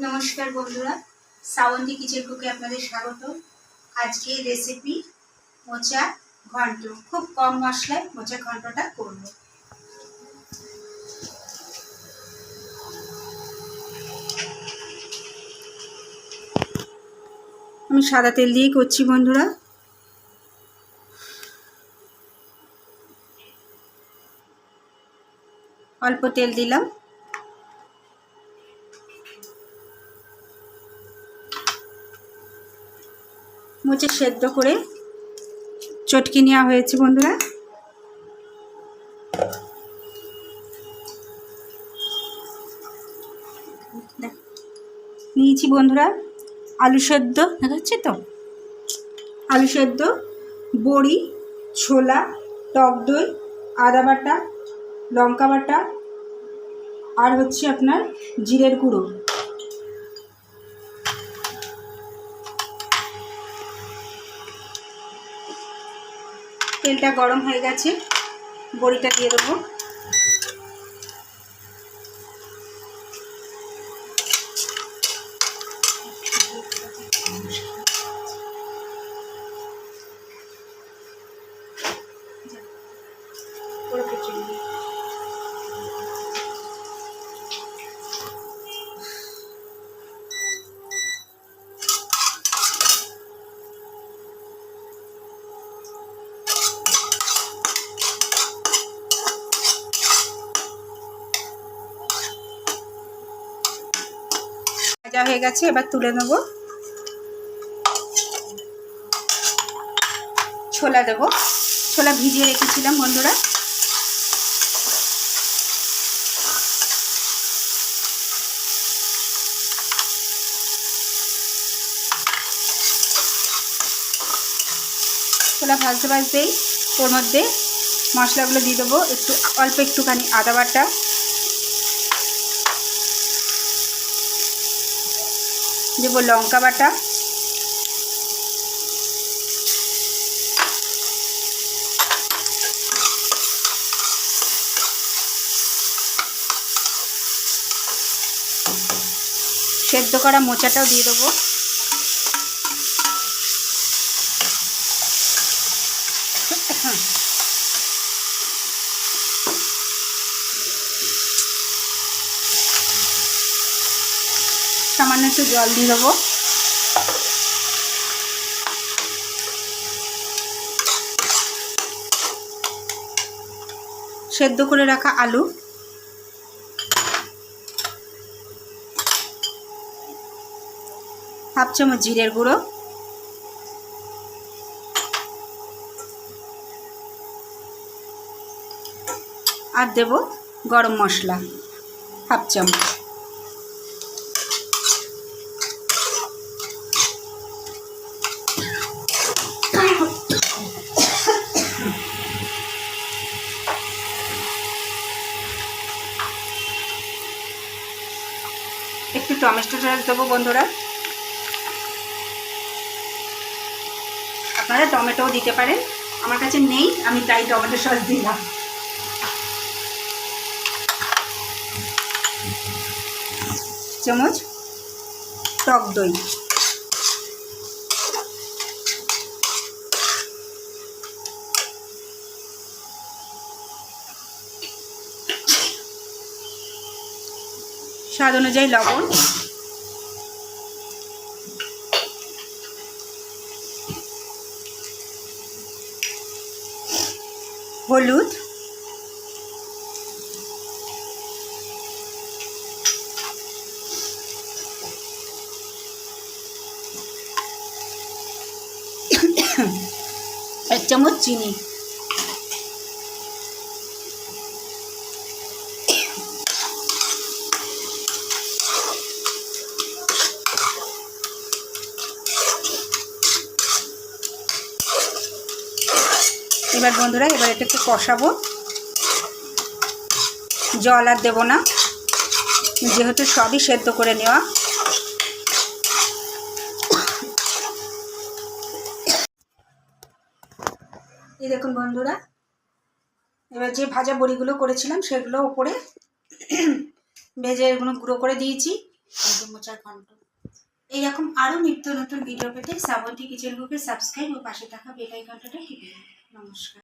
নমস্কার বন্ধুরা, শ্রাবন্তী কিচেন কুকে আপনাদের স্বাগত। আজকে রেসিপি মোচা ঘন্ট। খুব কম মশলায় মোচা ঘন্টটা করব। আমি সাদা তেল দিয়ে করছি বন্ধুরা। অল্প তেল দিলাম। মোচা সেদ্ধ করে চটকে নেওয়া হয়েছে বন্ধুরা। নিয়েছি বন্ধুরা আলু সেদ্ধ, দেখাচ্ছে তো, আলু সেদ্ধ, বড়ি, ছোলা, টক দই, আদা বাটা, লঙ্কা বাটা, আর হচ্ছে আপনার জিরের গুঁড়ো। তেলটা গরম হয়ে গেছে, বড়িটা দিয়ে দেবো। ভাজা হয়ে গেছে, এবার তুলে নেব। ছোলা দেবো, ছোলা ভিজিয়ে রেখেছিলাম বন্ধুরা। ছোলা ভাজতে ভাজতেই ওর মধ্যে মশলাগুলো দিয়ে দেবো। অল্প একটুখানি আদা বাটা, দেবো লঙ্কা বাটা, সেদ্ধ করা মোচাটাও দিয়ে দেবো। সামান্য একটু জল দিয়ে দেবো। সেদ্ধ করে রাখা আলু, হাফ চামচ জিরের গুঁড়ো, আর দেব গরম মশলা হাফ চামচ। একটু টমেটো সস দেবো বন্ধুরা। আপনারা টমেটোও দিতে পারেন, আমার কাছে নেই, আমি তাই টমেটো সস দিলাম। চামচ টক দই, স্বাদ অনুযায়ী লবণ, হলুদ, এক চামচ চিনি। এবার বন্ধুরা এটা একটু কষাবো। জল আর দেবো না, যেহেতু সবই সেদ্ধ করে নেওয়া। এই দেখুন বন্ধুরা, এবার যে ভাজা বড়িগুলো করেছিলাম সেগুলো উপরে ভেজে এগুলো গুঁড়ো করে দিয়েছি। একদম মোচার ঘন্ট। এইরকম আরও নিত্য নতুন ভিডিও পেতে শ্রাবন্তী কিচেন কুকের সাবস্ক্রাইব ও পাশে থাকা বেল আইকনটা টিপে দিন। নমস্কার।